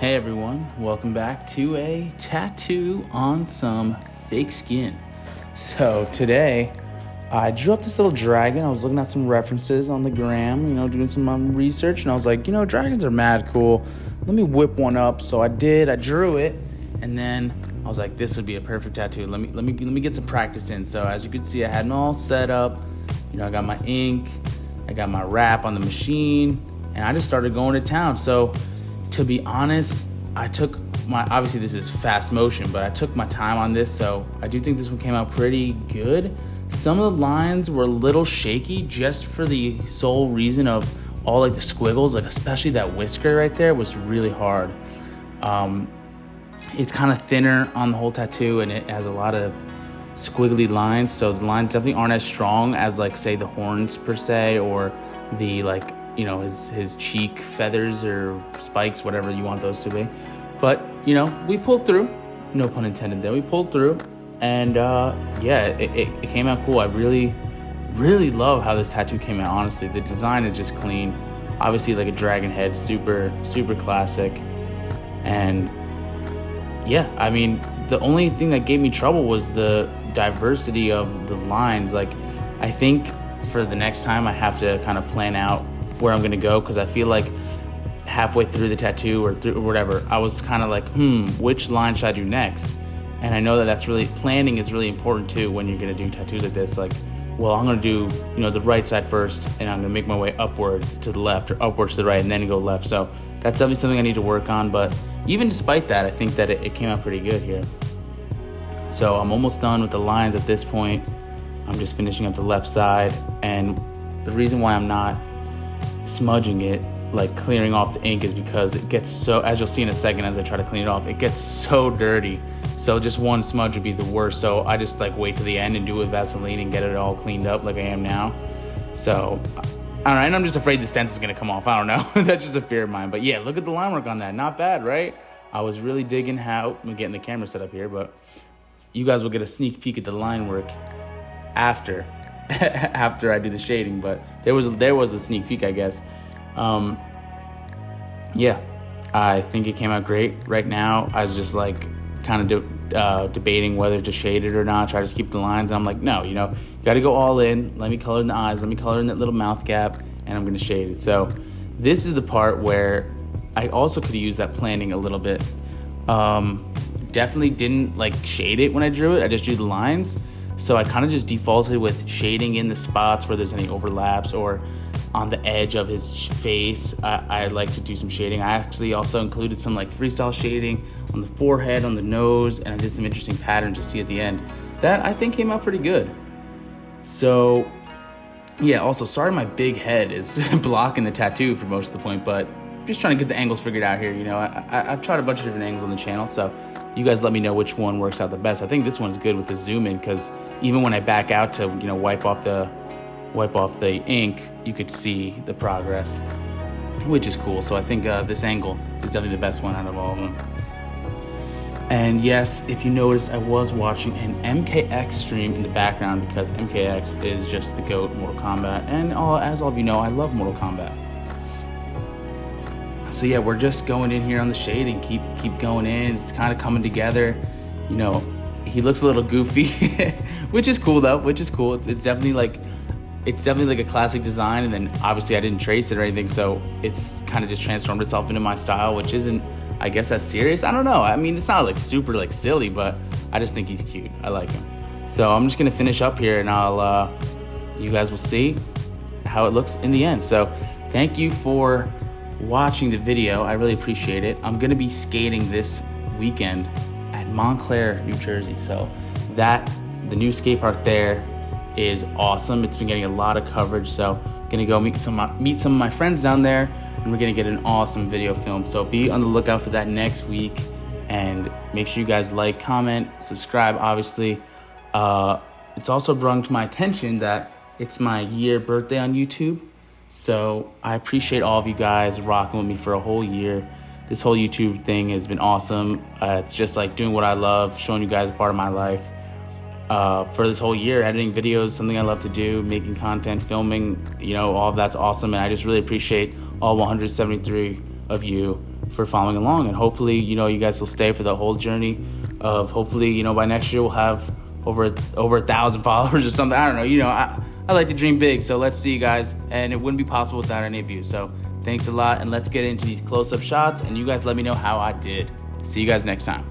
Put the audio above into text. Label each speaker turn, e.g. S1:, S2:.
S1: Hey everyone, welcome back to a tattoo on some fake skin. So today, I drew up this little dragon. I was looking at some references on the gram, doing some research, and I was like, dragons are mad cool. Let me whip one up. So I did. I drew it, and then I was like, this would be a perfect tattoo. Let me get some practice in. So as you can see, I had it all set up. I got my ink, I got my wrap on the machine, and I just started going to town. So to be honest, obviously this is fast motion, but I took my time on this, so I do think this one came out pretty good. Some of the lines were a little shaky just for the sole reason of all the squiggles, especially that whisker right there was really hard. It's kind of thinner on the whole tattoo, and it has a lot of squiggly lines, so the lines definitely aren't as strong as say the horns per se, or the his cheek feathers or spikes, whatever you want those to be. But we pulled through, no pun intended there. We pulled through, and it came out cool. I really love how this tattoo came out. Honestly, the design is just clean, obviously a dragon head, super classic. And the only thing that gave me trouble was the diversity of the lines. I think for the next time I have to kind of plan out where I'm going to go, because I feel like halfway through the tattoo or whatever, I was kind of which line should I do next? And I know that's really, planning is really important too when you're going to do tattoos like this. I'm going to do, the right side first, and I'm going to make my way upwards to the left or upwards to the right and then go left. So that's definitely something I need to work on. But even despite that, I think that it came out pretty good here. So I'm almost done with the lines at this point. I'm just finishing up the left side. And the reason why I'm not smudging it, clearing off the ink, is because it gets so, as you'll see in a second as I try to clean it off, it gets so dirty. So just one smudge would be the worst. So I just wait to the end and do it with Vaseline and get it all cleaned up like I am now. So I don't know, and I'm just afraid the stencil is going to come off. I don't know. That's just a fear of mine. But yeah, look at the line work on that. Not bad, right? I was really digging how I'm getting the camera set up here, but you guys will get a sneak peek at the line work after I do the shading. But there was the sneak peek, I guess. I think it came out great. Right now, I was just kind of debating whether to shade it or not, try to keep the lines. And I'm like, no, you got to go all in. Let me color in the eyes. Let me color in that little mouth gap, and I'm going to shade it. So this is the part where I also could use that planning a little bit. Definitely didn't shade it when I drew it. I just drew the lines. So I kind of just defaulted with shading in the spots where there's any overlaps, or on the edge of his face. I like to do some shading. I actually also included some freestyle shading on the forehead, on the nose, and I did some interesting patterns to see at the end. That I think came out pretty good. So yeah, also sorry my big head is blocking the tattoo for most of the point, but just trying to get the angles figured out here. I've tried a bunch of different angles on the channel, so you guys let me know which one works out the best. I think this one's good with the zoom in, because even when I back out to wipe off the ink, you could see the progress, which is cool. So I think this angle is definitely the best one out of all of them. And yes, if you noticed, I was watching an MKX stream in the background, because MKX is just the GOAT in Mortal Kombat. And as all of you know, I love Mortal Kombat. So yeah, we're just going in here on the shading, keep going in. It's kind of coming together. He looks a little goofy, which is cool though. It's definitely a classic design, and then obviously I didn't trace it or anything, so it's kind of just transformed itself into my style, which isn't, I guess, as serious. I don't know. I mean, it's not super silly, but I just think he's cute. I like him. So I'm just gonna finish up here, and you guys will see how it looks in the end. So thank you for watching the video. I really appreciate it. I'm gonna be skating this weekend at Montclair, New Jersey. So the new skate park there is awesome. It's been getting a lot of coverage, so I'm gonna go meet some of my friends down there, and we're gonna get an awesome video film. So be on the lookout for that next week, and make sure you guys comment, subscribe. Obviously, it's also brought to my attention that it's my year birthday on YouTube, so I appreciate all of you guys rocking with me for a whole year. This whole YouTube thing has been awesome. It's just doing what I love, showing you guys a part of my life. For this whole year, editing videos, something I love to do, making content, filming, all of that's awesome. And I just really appreciate all 173 of you for following along. And hopefully, you know, you guys will stay for the whole journey of hopefully, you know, by next year we'll have over 1,000 followers or something. I don't know. You know, I like to dream big. So let's see, you guys. And it wouldn't be possible without any of you. So thanks a lot. And let's get into these close-up shots. And you guys let me know how I did. See you guys next time.